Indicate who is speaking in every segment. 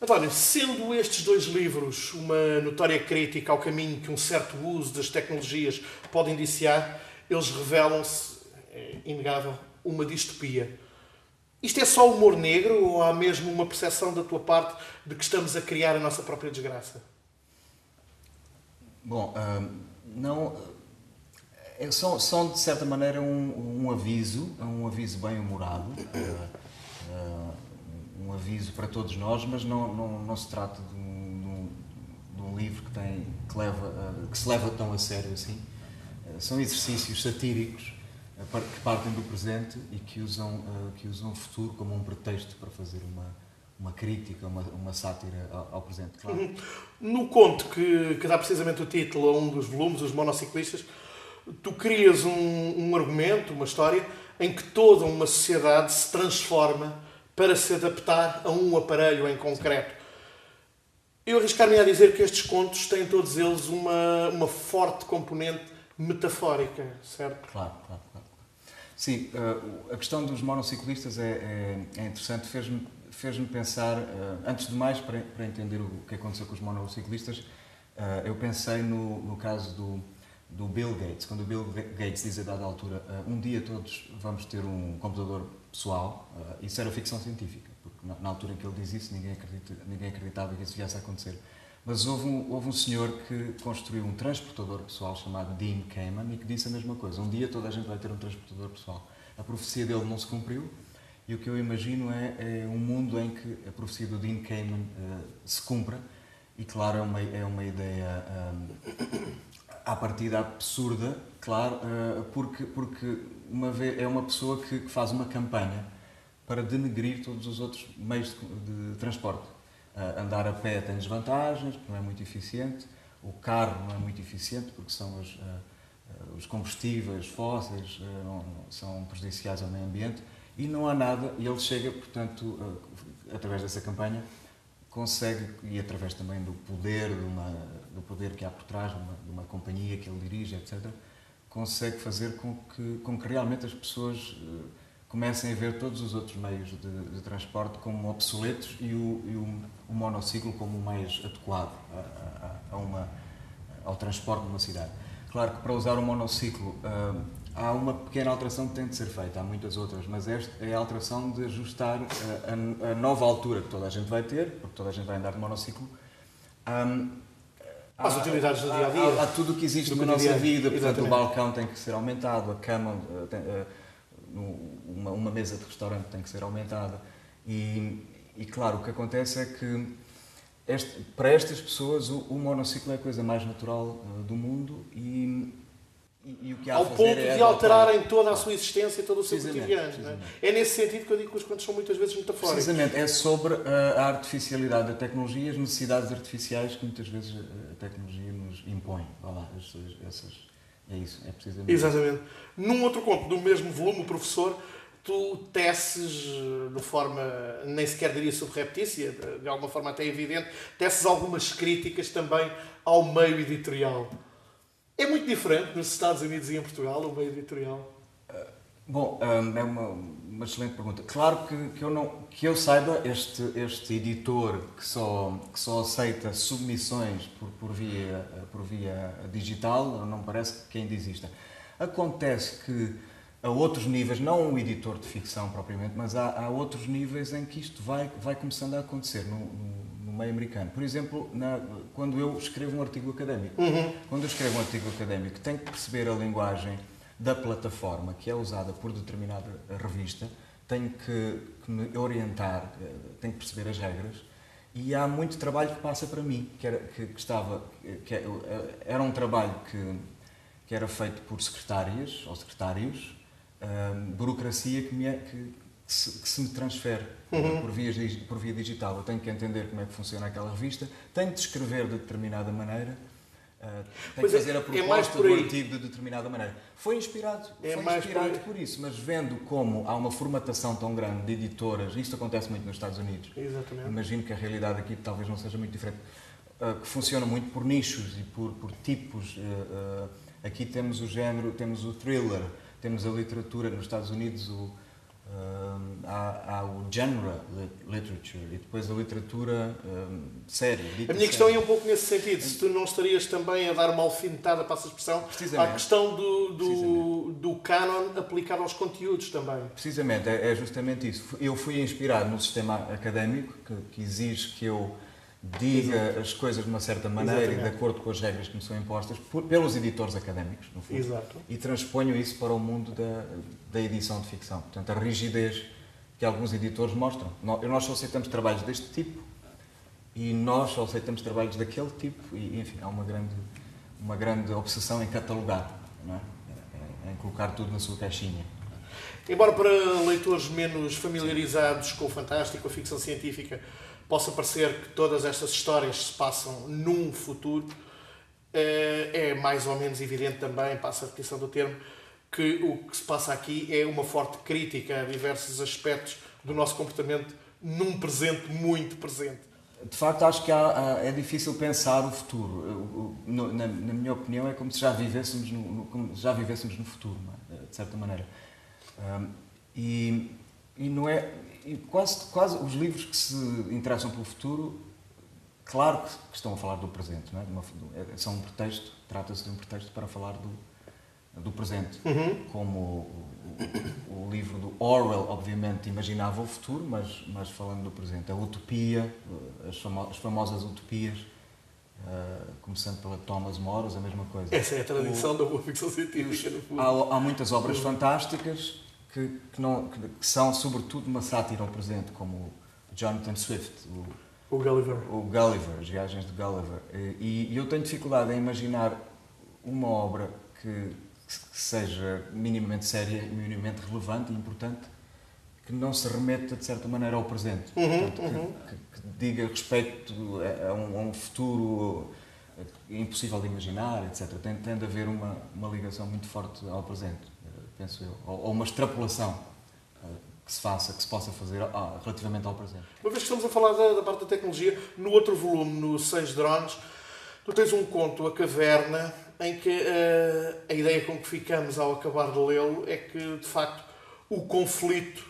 Speaker 1: António, sendo estes dois livros uma notória crítica ao caminho que um certo uso das tecnologias pode indiciar, eles revelam-se, é inegável, uma distopia. Isto é só humor negro ou há mesmo uma percepção da tua parte de que estamos a criar a nossa própria desgraça?
Speaker 2: Bom, não, são de certa maneira um aviso bem humorado, um aviso para todos nós, mas não se trata de um livro que se leva tão a sério assim. São exercícios satíricos que partem do presente e que usam o futuro como um pretexto para fazer uma crítica, uma sátira ao presente, claro.
Speaker 1: No conto que dá precisamente o título a um dos volumes, Os Monociclistas, tu crias um argumento, uma história, em que toda uma sociedade se transforma para se adaptar a um aparelho em concreto. Eu arriscar-me a dizer que estes contos têm todos eles uma forte componente metafórica, certo?
Speaker 2: Claro. Sim, a questão dos monociclistas é interessante, fez-me pensar, antes de mais, para entender o que aconteceu com os monociclistas, eu pensei no caso do Bill Gates, quando o Bill Gates diz a dada altura, um dia todos vamos ter um computador pessoal, isso era ficção científica, porque na altura em que ele diz isso ninguém acreditava que isso viesse a acontecer. Mas houve um senhor que construiu um transportador pessoal chamado Dean Kamen e que disse a mesma coisa. Um dia toda a gente vai ter um transportador pessoal. A profecia dele não se cumpriu e o que eu imagino é um mundo em que a profecia do Dean Kamen se cumpra e, claro, é uma ideia à partida absurda, claro, porque é uma pessoa que faz uma campanha para denegrir todos os outros meios de transporte. Andar a pé tem desvantagens, porque não é muito eficiente, o carro não é muito eficiente, porque são os combustíveis fósseis, são prejudiciais ao meio ambiente, e não há nada, e ele chega, portanto, através dessa campanha, consegue, e através também do poder que há por trás de uma companhia que ele dirige, etc., consegue fazer com que realmente as pessoas comecem a ver todos os outros meios de transporte como obsoletos e o monociclo como o mais adequado ao transporte numa cidade. Claro que para usar o monociclo há uma pequena alteração que tem de ser feita, há muitas outras, mas esta é a alteração de ajustar a nova altura que toda a gente vai ter, porque toda a gente vai andar de monociclo,
Speaker 1: Às utilidades do dia-a-dia.
Speaker 2: Há tudo o que existe na nossa vida, portanto o balcão tem que ser aumentado, a cama, uma mesa de restaurante tem que ser aumentada e claro, o que acontece é que para estas pessoas o monociclo é a coisa mais natural do mundo e o que há
Speaker 1: ao
Speaker 2: a fazer
Speaker 1: ponto
Speaker 2: é
Speaker 1: de alterarem toda a sua existência, todo o seu cotidiano. Não é? É nesse sentido que eu digo que os contos são muitas vezes metafóricos.
Speaker 2: Precisamente, é sobre a artificialidade da tecnologia, as necessidades artificiais que muitas vezes a tecnologia nos impõe. É isso, é precisamente.
Speaker 1: Exatamente. Num outro conto, do mesmo volume, o professor, tu teces de forma, nem sequer diria subreptícia, de alguma forma até evidente, teces algumas críticas também ao meio editorial. É muito diferente nos Estados Unidos e em Portugal, o meio editorial?
Speaker 2: Bom, é uma excelente pergunta. Claro que eu saiba, este editor que só aceita submissões por via digital, não me parece que ainda exista. Acontece que a outros níveis, não um editor de ficção propriamente, mas há outros níveis em que isto vai começando a acontecer no meio americano. Por exemplo, quando eu escrevo um artigo académico. Quando eu escrevo um artigo académico, tenho que perceber a linguagem da plataforma que é usada por determinada revista, tenho que me orientar, tenho que perceber as regras e há muito trabalho que passa para mim, era um trabalho que era feito por secretárias ou secretários, burocracia que se me transfere por via digital. Eu tenho que entender como é que funciona aquela revista, tenho de escrever de determinada maneira, tenho que fazer a proposta do artigo de determinada maneira. Foi inspirado por isso, mas vendo como há uma formatação tão grande de editoras, isto acontece muito nos Estados Unidos,
Speaker 1: exatamente.
Speaker 2: Imagino que a realidade aqui talvez não seja muito diferente, que funciona muito por nichos e por tipos. Aqui temos o género, temos o thriller, temos a literatura nos Estados Unidos, há o genre literature e depois a literatura séria.
Speaker 1: A minha questão é um pouco nesse sentido. Se tu não estarias também a dar uma alfinetada, para essa expressão, à questão do canon aplicado aos conteúdos também.
Speaker 2: Precisamente, é justamente isso. Eu fui inspirado no sistema académico que exige que eu diga as coisas de uma certa maneira e de acordo com as regras que me são impostas pelos editores académicos, no fundo.
Speaker 1: Exato.
Speaker 2: E transponho isso para o mundo da edição de ficção. Portanto, a rigidez que alguns editores mostram. Nós só aceitamos trabalhos deste tipo e nós só aceitamos trabalhos daquele tipo e, enfim, há uma grande obsessão em catalogar, não é? Em colocar tudo na sua caixinha.
Speaker 1: Embora para leitores menos familiarizados com o fantástico, a ficção científica, possa parecer que todas estas histórias se passam num futuro, é mais ou menos evidente também, passa a repetição do termo, que o que se passa aqui é uma forte crítica a diversos aspectos do nosso comportamento num presente muito presente.
Speaker 2: De facto, acho que é difícil pensar o futuro. Na minha opinião, é como se já vivêssemos no futuro, não é? De certa maneira. E não é... E quase os livros que se interessam pelo futuro, claro que estão a falar do presente, não é? São um pretexto, trata-se de um pretexto para falar do presente. Como o livro do Orwell, obviamente, imaginava o futuro, mas falando do presente. A utopia, as famosas utopias, começando pela Thomas More, a mesma coisa.
Speaker 1: Essa é a tradição da boa ficção científica, no fundo.
Speaker 2: Há muitas obras fantásticas que são, sobretudo, uma sátira ao presente, como o Jonathan Swift,
Speaker 1: o Gulliver,
Speaker 2: As Viagens de Gulliver. E eu tenho dificuldade em imaginar uma obra que seja minimamente séria, minimamente relevante e importante, que não se remeta, de certa maneira, ao presente. Portanto, que diga respeito a um futuro impossível de imaginar, etc. Tem de haver uma ligação muito forte ao presente, penso eu, ou uma extrapolação que se possa fazer relativamente ao presente.
Speaker 1: Uma vez que estamos a falar da parte da tecnologia, no outro volume, no 6 Drones, tu tens um conto, A Caverna, em que a ideia com que ficamos ao acabar de lê-lo é que, de facto, o conflito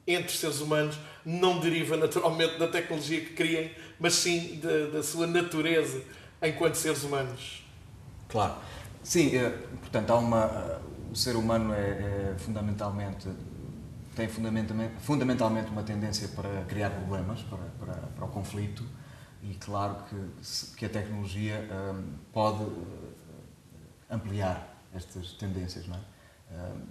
Speaker 1: entre seres humanos não deriva naturalmente da tecnologia que criem, mas sim da sua natureza enquanto seres humanos.
Speaker 2: Claro. Sim, portanto, o ser humano tem fundamentalmente uma tendência para criar problemas, para o conflito, e claro que a tecnologia pode ampliar estas tendências, não é?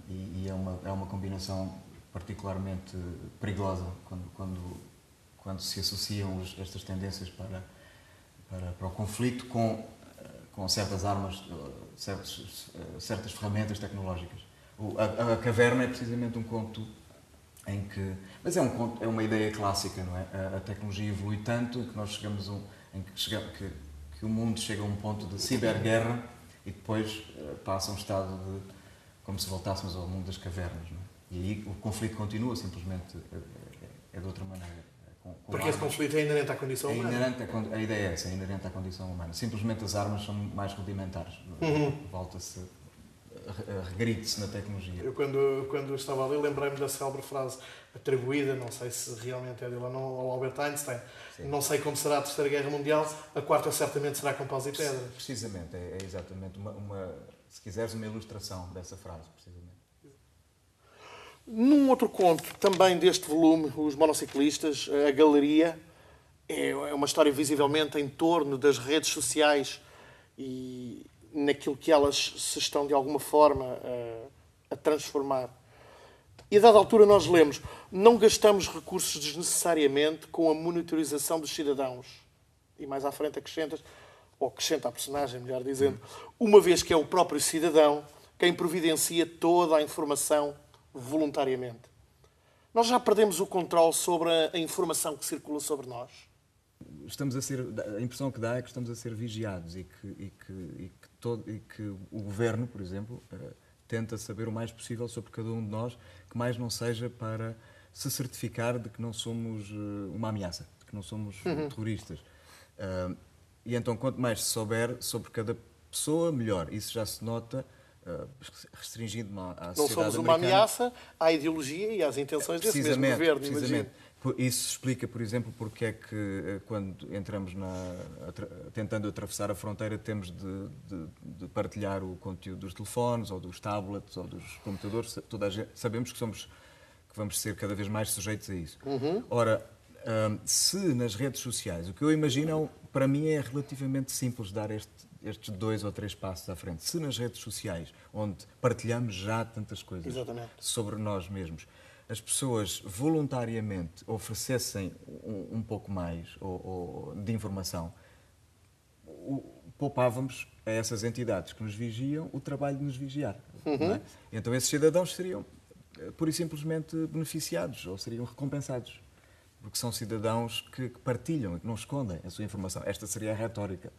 Speaker 2: E é uma combinação particularmente perigosa quando se associam estas tendências para o conflito com certas armas, certas ferramentas tecnológicas. A Caverna é precisamente um conto em que... Mas é uma ideia clássica, não é? A tecnologia evolui tanto que nós chegamos que o mundo chega a um ponto de ciberguerra e depois passa a um estado de... como se voltássemos ao mundo das cavernas, não é? E aí o conflito continua, simplesmente é de outra maneira.
Speaker 1: Porque esse conflito é inerente à condição humana.
Speaker 2: A ideia é essa, é inerente à condição humana. Simplesmente as armas são mais rudimentares. Volta-se, regride-se na tecnologia.
Speaker 1: Eu, quando estava ali, lembrei-me da célebre frase atribuída, não sei se realmente é dele ou não, ao Albert Einstein. Sim. Não sei como será a Terceira Guerra Mundial, a quarta certamente será com paus e pedras.
Speaker 2: Precisamente, é exatamente se quiseres, uma ilustração dessa frase, precisamente.
Speaker 1: Num outro conto, também deste volume, Os Monociclistas, a Galeria, é uma história visivelmente em torno das redes sociais e naquilo que elas se estão, de alguma forma, a transformar. E a dada altura nós lemos: não gastamos recursos desnecessariamente com a monitorização dos cidadãos. E mais à frente acrescenta a personagem, melhor dizendo, uma vez que é o próprio cidadão quem providencia toda a informação voluntariamente. Nós já perdemos o controle sobre a informação que circula sobre nós?
Speaker 2: A impressão que dá é que estamos a ser vigiados e que o governo, por exemplo, tenta saber o mais possível sobre cada um de nós, que mais não seja para se certificar de que não somos uma ameaça, de que não somos terroristas. E então, quanto mais se souber sobre cada pessoa, melhor. Isso já se nota restringindo-me à sociedade
Speaker 1: Não somos uma
Speaker 2: americana.
Speaker 1: ameaça à ideologia e às intenções desse mesmo governo,
Speaker 2: precisamente. Isso explica, por exemplo, porque é que quando entramos tentando atravessar a fronteira temos de partilhar o conteúdo dos telefones ou dos tablets ou dos computadores. Sabemos que vamos ser cada vez mais sujeitos a isso. Ora, se nas redes sociais, o que eu imagino, para mim é relativamente simples dar estes 2 ou 3 passos à frente. Se nas redes sociais, onde partilhamos já tantas coisas
Speaker 1: Exatamente.
Speaker 2: sobre nós mesmos, as pessoas voluntariamente oferecessem um pouco mais de informação, poupávamos a essas entidades que nos vigiam o trabalho de nos vigiar. Não é? Então esses cidadãos seriam, pura e simplesmente, beneficiados ou seriam recompensados, porque são cidadãos que partilham e que não escondem a sua informação. Esta seria a retórica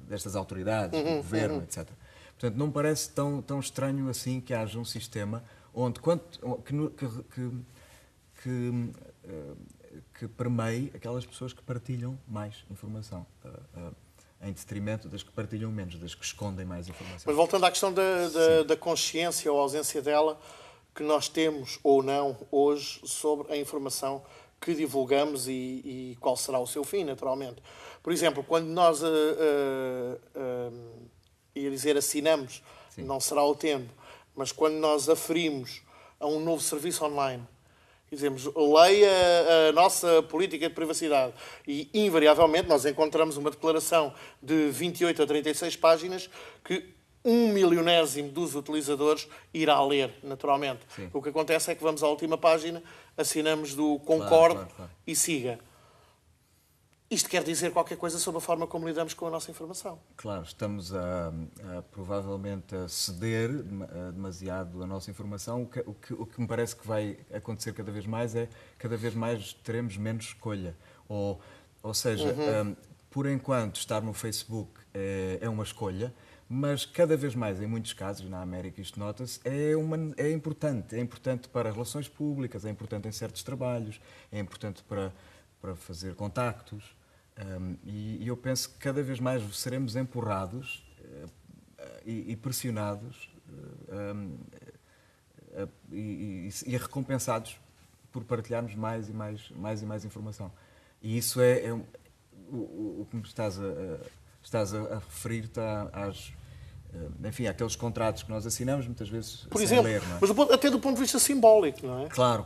Speaker 2: destas autoridades, do governo, etc. Portanto, não me parece tão estranho assim que haja um sistema onde que permeie aquelas pessoas que partilham mais informação, em detrimento das que partilham menos, das que escondem mais informação.
Speaker 1: Mas voltando à questão da consciência ou ausência dela, que nós temos ou não hoje sobre a informação que divulgamos e qual será o seu fim, naturalmente. Por exemplo, quando nós ia dizer assinamos,
Speaker 2: Sim.
Speaker 1: não será o tempo, mas quando nós aferimos a um novo serviço online e dizemos leia a nossa política de privacidade e invariavelmente nós encontramos uma declaração de 28 a 36 páginas que 1/1000º dos utilizadores irá ler, naturalmente.
Speaker 2: Sim.
Speaker 1: O que acontece é que vamos à última página, assinamos do concorde
Speaker 2: Claro.
Speaker 1: e siga. Isto quer dizer qualquer coisa sobre a forma como lidamos com a nossa informação.
Speaker 2: Claro, estamos provavelmente a ceder demasiado a nossa informação. O que me parece que vai acontecer cada vez mais é cada vez mais teremos menos escolha. Ou seja, por enquanto estar no Facebook é uma escolha, mas cada vez mais, em muitos casos, na América isto nota-se, é importante para relações públicas, é importante em certos trabalhos, é importante para fazer contactos. E eu penso que cada vez mais seremos empurrados e pressionados e recompensados por partilharmos mais e mais informação. E isso o que me estás a referir está enfim, aqueles contratos que nós assinamos muitas vezes
Speaker 1: Por
Speaker 2: sem
Speaker 1: exemplo,
Speaker 2: ler, não é?
Speaker 1: mas até do ponto de vista simbólico, não é?
Speaker 2: Claro.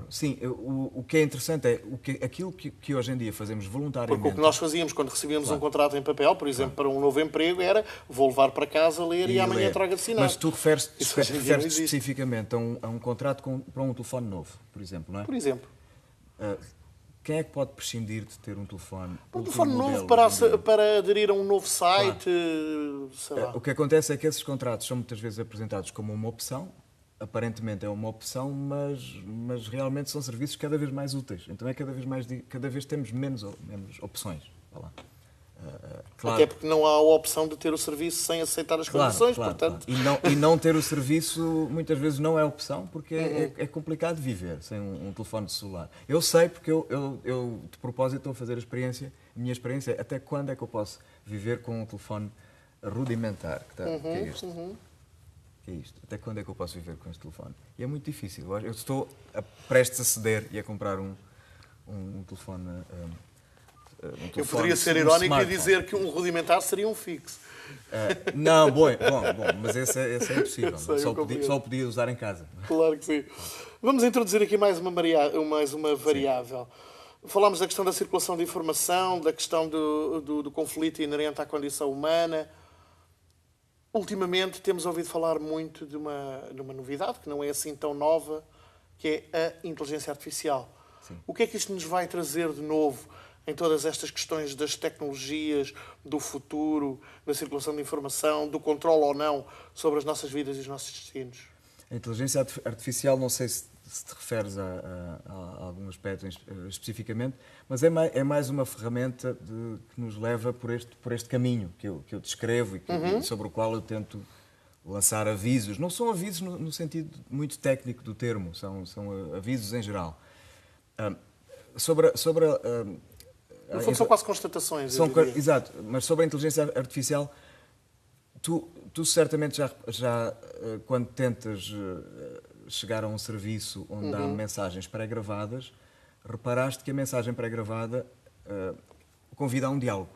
Speaker 2: Sim, o que é interessante é aquilo que hoje em dia fazemos voluntariamente.
Speaker 1: Porque o que nós fazíamos quando recebíamos um contrato em papel, por exemplo, para um novo emprego, era vou levar para casa, ler e amanhã trago de assinar.
Speaker 2: Mas tu referes
Speaker 1: hoje em dia não existe.
Speaker 2: especificamente a um contrato para um telefone novo, por exemplo, não é?
Speaker 1: Por exemplo.
Speaker 2: Quem é que pode prescindir de ter um telefone?
Speaker 1: Um telefone novo para aderir a um novo site, sei lá.
Speaker 2: O que acontece é que esses contratos são muitas vezes apresentados como uma opção, aparentemente é uma opção, mas realmente são serviços cada vez mais úteis. Então cada vez temos menos opções. Vá lá. Claro.
Speaker 1: Até porque não há a opção de ter o serviço sem aceitar as condições, portanto...
Speaker 2: Claro. E não ter o serviço muitas vezes não é opção, porque é complicado viver sem um telefone de celular. Eu sei, porque eu de propósito estou a fazer a minha experiência é até quando é que eu posso viver com um telefone rudimentar, que é este. Que é isto. Até quando é que eu posso viver com este telefone? E é muito difícil. Eu estou prestes a ceder e a comprar um telefone...
Speaker 1: Eu poderia ser irónico e dizer que um rudimentar seria um fixo.
Speaker 2: Não, bom, mas esse é impossível. Só o podia usar em casa.
Speaker 1: Claro que sim. Vamos introduzir aqui mais uma variável. Falámos da questão da circulação de informação, da questão do conflito inerente à condição humana. Ultimamente temos ouvido falar muito de uma novidade, que não é assim tão nova, que é a inteligência artificial.
Speaker 2: Sim.
Speaker 1: O que é que isto nos vai trazer de novo em todas estas questões das tecnologias, do futuro, da circulação de informação, do controle ou não sobre as nossas vidas e os nossos destinos?
Speaker 2: A inteligência artificial, não sei se te referes a algum aspecto especificamente, mas é mais uma ferramenta que nos leva por este caminho que eu descrevo e sobre o qual eu tento lançar avisos. Não são avisos no sentido muito técnico do termo, são avisos em geral.
Speaker 1: No fundo, são quase constatações.
Speaker 2: Exato, mas sobre a inteligência artificial, Tu certamente quando tentas chegar a um serviço onde há mensagens pré-gravadas, reparaste que a mensagem pré-gravada convida a um diálogo.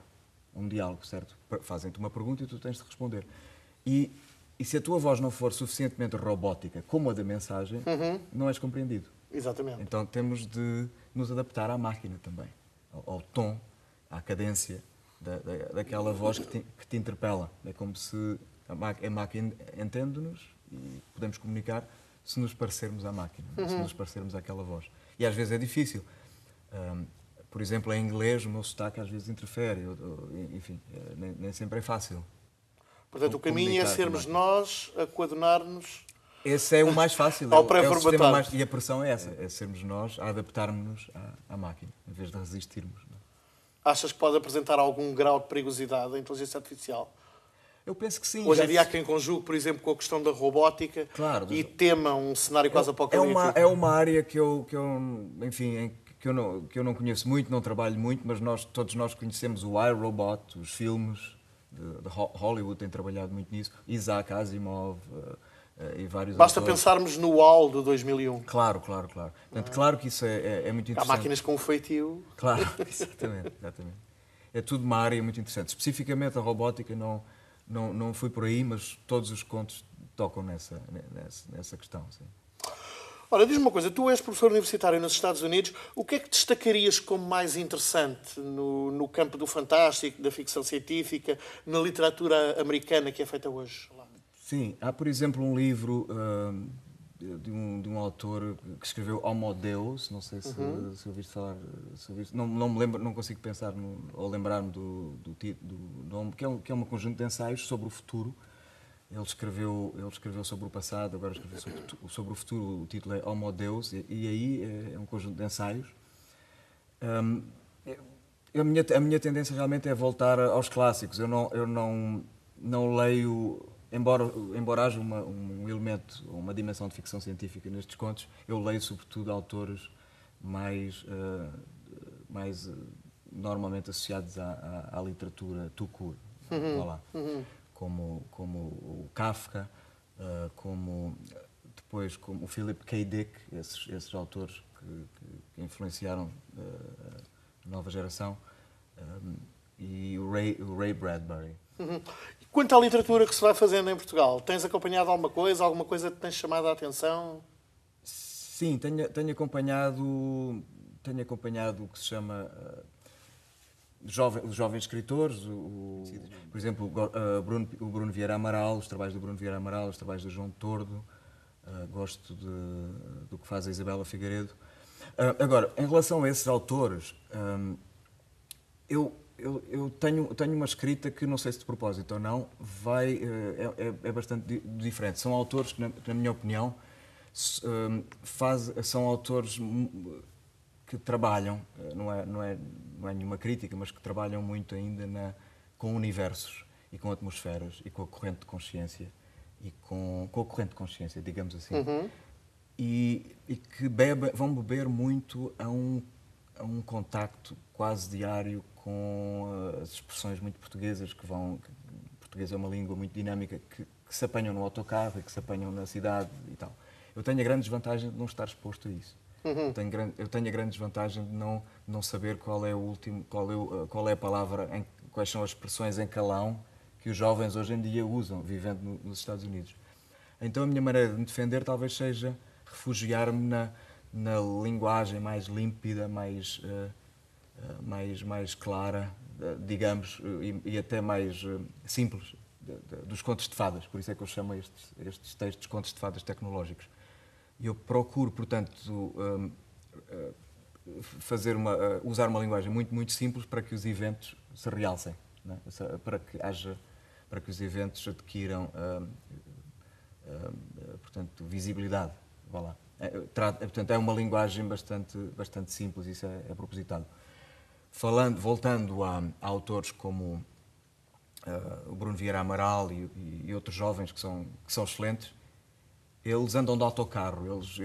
Speaker 2: Um diálogo, certo? Fazem-te uma pergunta e tu tens de responder. E se a tua voz não for suficientemente robótica como a da mensagem, não és compreendido.
Speaker 1: Exatamente.
Speaker 2: Então temos de nos adaptar à máquina também, ao tom, à cadência daquela voz que te interpela. É como se a máquina entende-nos e podemos comunicar se nos parecermos à máquina, se nos parecermos àquela voz. E às vezes é difícil. Por exemplo, em inglês, o meu sotaque às vezes interfere. Enfim, nem sempre é fácil.
Speaker 1: Portanto, o caminho é sermos nós a coadunar-nos.
Speaker 2: Esse é o mais fácil.
Speaker 1: Ao
Speaker 2: é o
Speaker 1: pré-formatado.
Speaker 2: mais, e a pressão é essa. É sermos nós a adaptarmos-nos à máquina, em vez de resistirmos.
Speaker 1: Achas que pode apresentar algum grau de perigosidade a inteligência artificial?
Speaker 2: Eu penso que sim.
Speaker 1: Hoje em dia há quem conjugue, por exemplo, com a questão da robótica,
Speaker 2: claro,
Speaker 1: e tema um cenário quase apocalíptico.
Speaker 2: É uma área que eu não conheço muito, não trabalho muito, mas todos nós conhecemos o iRobot, os filmes de Hollywood têm trabalhado muito nisso, Isaac Asimov e vários
Speaker 1: Basta
Speaker 2: autores.
Speaker 1: pensarmos no UAL de 2001.
Speaker 2: Claro. Portanto, claro que isso é muito interessante.
Speaker 1: Há máquinas com feitio.
Speaker 2: Claro, exatamente. É tudo uma área muito interessante. Especificamente a robótica não fui por aí, mas todos os contos tocam nessa questão. Sim.
Speaker 1: Ora, diz-me uma coisa, tu és professor universitário nos Estados Unidos, o que é que destacarias como mais interessante no campo do fantástico, da ficção científica, na literatura americana que é feita hoje?
Speaker 2: Sim, há, por exemplo, um livro de um autor que escreveu Homo Deus, não sei se ouviste falar sobre isso, não me lembro, não consigo pensar ou lembrar-me do nome, que é um conjunto de ensaios sobre o futuro. Ele escreveu sobre o passado, agora escreveu sobre o futuro, o título é Homo Deus, e aí é um conjunto de ensaios. A minha tendência realmente é voltar aos clássicos. Eu não leio, embora haja um elemento, uma dimensão de ficção científica nestes contos, eu leio sobretudo autores mais normalmente associados à literatura tout court, como o Kafka, como o Philip K. Dick, esses autores que influenciaram a nova geração, e o Ray Bradbury.
Speaker 1: E quanto à literatura que se vai fazendo em Portugal, tens acompanhado alguma coisa que te tem chamado a atenção?
Speaker 2: Sim, tenho acompanhado o que se chama os jovens escritores, por exemplo, o Bruno Vieira Amaral, os trabalhos do Bruno Vieira Amaral, os trabalhos do João Tordo, gosto do que faz a Isabela Figueiredo. Agora, em relação a esses autores, eu tenho uma escrita que, não sei se de propósito ou não, é bastante diferente. São autores que, na minha opinião, são autores que trabalham, não é nenhuma crítica, mas que trabalham muito ainda com universos e com atmosferas e com a corrente de consciência digamos assim, e que vão beber muito a um contacto quase diário com as expressões muito portuguesas português é uma língua muito dinâmica que se apanham no autocarro e que se apanham na cidade e tal. Eu tenho a grande desvantagem de não estar exposto a isso. Eu tenho a grande desvantagem de não saber qual é a palavra, quais são as expressões em calão que os jovens hoje em dia usam, vivendo nos Estados Unidos. Então a minha maneira de me defender talvez seja refugiar-me na linguagem mais límpida, mais clara, digamos, e até mais simples dos contos de fadas. Por isso é que eu chamo estes textos contos de fadas tecnológicos. Eu procuro, portanto, usar uma linguagem muito, muito simples para que os eventos se realcem, não é? para que os eventos adquiram, portanto, visibilidade. Vá lá. Portanto, é uma linguagem bastante simples, isso é propositado. Voltando a autores como o Bruno Vieira Amaral e outros jovens que são excelentes, eles andam de autocarro, eles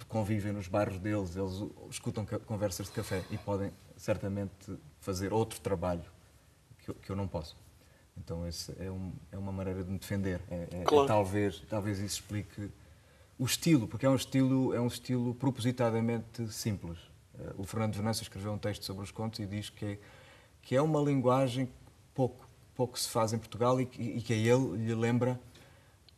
Speaker 2: convivem nos bairros deles, eles escutam conversas de café e podem certamente fazer outro trabalho que eu não posso. Então esse é uma maneira de me defender.
Speaker 1: Claro.
Speaker 2: Talvez isso explique o estilo, porque é um estilo propositadamente simples. O Fernando Venâncio escreveu um texto sobre os contos e diz que é uma linguagem pouco se faz em Portugal e que a ele lhe lembra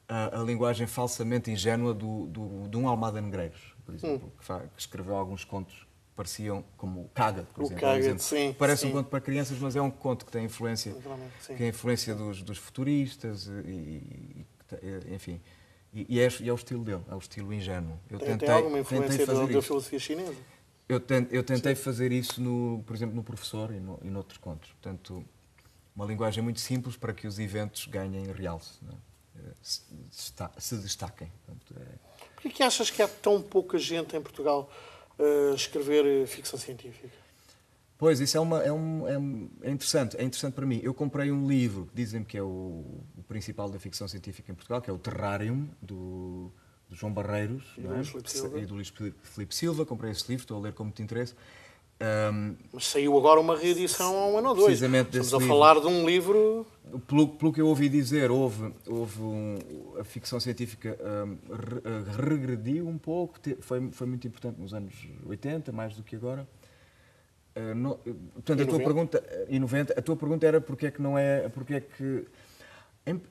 Speaker 2: a linguagem falsamente ingênua de um Almada Negreiros, por exemplo, que escreveu alguns contos que pareciam como o Caga, por exemplo.
Speaker 1: Caga, sim.
Speaker 2: Parece
Speaker 1: sim.
Speaker 2: um conto para crianças, mas é um conto que tem influência, dos futuristas, enfim. E é o estilo dele, é o estilo ingênuo.
Speaker 1: Tem alguma influência da filosofia chinesa?
Speaker 2: Eu tentei fazer isso, por exemplo, no Professor e noutros contos. Portanto, uma linguagem muito simples para que os eventos ganhem realce, não é? Se destaquem. Portanto,
Speaker 1: Por que achas que há tão pouca gente em Portugal a escrever ficção científica?
Speaker 2: Pois, isso é interessante. É interessante para mim. Eu comprei um livro que dizem-me que é o principal da ficção científica em Portugal, que é o Terrarium, do João Barreiros e do Luís Filipe Silva. Comprei esse livro, estou a ler com muito interesse.
Speaker 1: Mas saiu agora uma reedição há um ano ou dois.
Speaker 2: Precisamente desse
Speaker 1: Estamos a falar de um livro...
Speaker 2: Pelo que eu ouvi dizer, a ficção científica regrediu um pouco, foi muito importante nos anos 80, mais do que agora. Portanto, a tua pergunta era porque é que não é... Porque é que,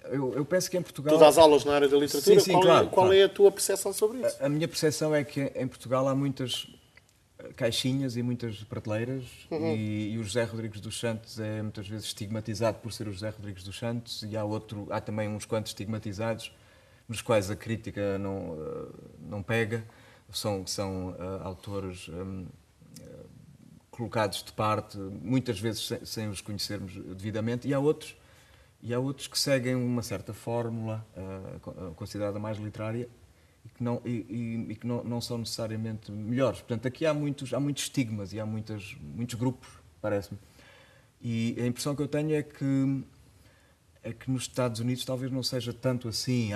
Speaker 2: eu penso que em Portugal...
Speaker 1: Tu dás aulas na área da literatura,
Speaker 2: sim,
Speaker 1: qual
Speaker 2: claro.
Speaker 1: é a tua percepção sobre isso?
Speaker 2: A minha percepção é que em Portugal há muitas caixinhas e muitas prateleiras e o José Rodrigues dos Santos é muitas vezes estigmatizado por ser o José Rodrigues dos Santos e há também uns quantos estigmatizados nos quais a crítica não pega, são autores colocados de parte, muitas vezes sem os conhecermos devidamente, e há outros que seguem uma certa fórmula considerada mais literária e que não são necessariamente melhores. Portanto, aqui há muitos estigmas e há muitos grupos, parece-me. E a impressão que eu tenho é que nos Estados Unidos talvez não seja tanto assim.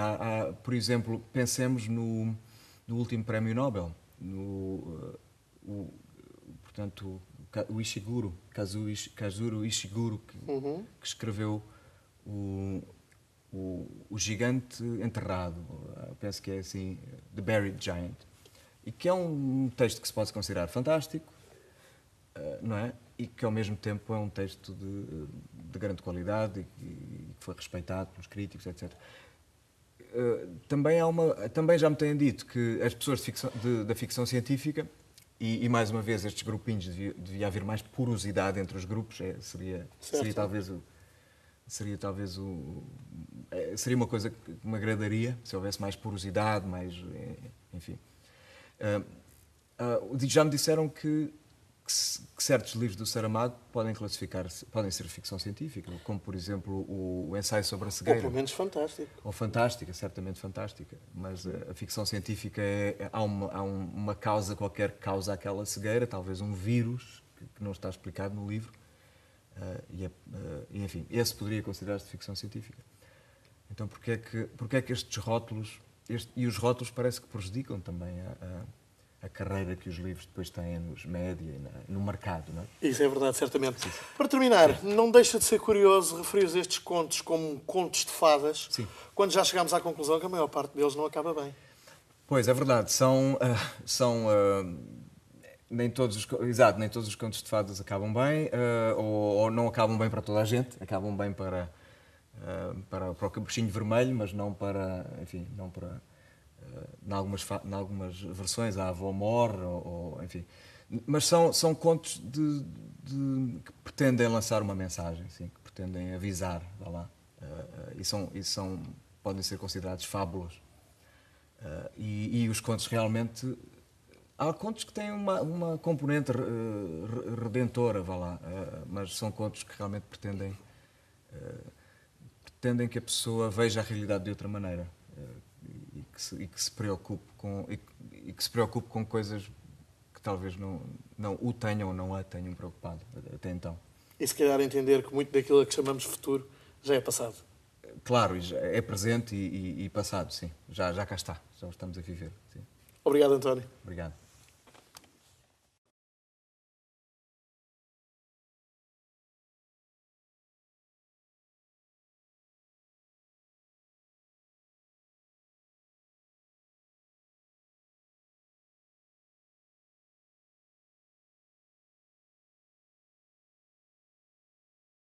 Speaker 2: Por exemplo, pensemos no último Prémio Nobel, portanto, o Ishiguro, Kazuro Ishiguro, que escreveu o Gigante Enterrado, penso que é assim, The Buried Giant, e que é um texto que se pode considerar fantástico, não é? E que ao mesmo tempo é um texto de grande qualidade e que foi respeitado pelos críticos, etc. Também já me têm dito que as pessoas da ficção científica, e mais uma vez estes grupinhos, devia haver mais porosidade entre os grupos, seria uma coisa que me agradaria, se houvesse mais porosidade, enfim. Já me disseram que certos livros do Saramago podem ser ficção científica, como por exemplo o Ensaio sobre a Cegueira.
Speaker 1: Ou pelo menos fantástico.
Speaker 2: Ou fantástica, certamente fantástica. Mas a ficção científica há uma causa qualquer que causa aquela cegueira, talvez um vírus que não está explicado no livro. Enfim, esse poderia considerar-se de ficção científica. Então, porque é que estes rótulos... E os rótulos parece que prejudicam também a carreira que os livros depois têm nos média e no mercado, não é?
Speaker 1: Isso é verdade, certamente. Sim. Para terminar, não deixa de ser curioso referir estes contos como contos de fadas,
Speaker 2: sim,
Speaker 1: quando já chegamos à conclusão que a maior parte deles não acaba bem.
Speaker 2: Pois, é verdade. Nem todos os contos de fadas acabam bem, ou não acabam bem para toda a gente, acabam bem para o capuchinho vermelho, mas não para, enfim, não para... Em algumas versões a avó morre, enfim. Mas são contos que pretendem lançar uma mensagem, sim, que pretendem avisar, vá lá. Podem ser considerados fábulas. E os contos realmente... Há contos que têm uma componente redentora, vá lá, mas são contos que realmente pretendem que a pessoa veja a realidade de outra maneira e que se preocupe com coisas que talvez não o tenham ou não a tenham preocupado até então.
Speaker 1: E se calhar entender que muito daquilo a que chamamos de futuro já é passado.
Speaker 2: Claro, é presente e passado, sim. Já cá está, já o estamos a viver. Sim.
Speaker 1: Obrigado, António.
Speaker 2: Obrigado.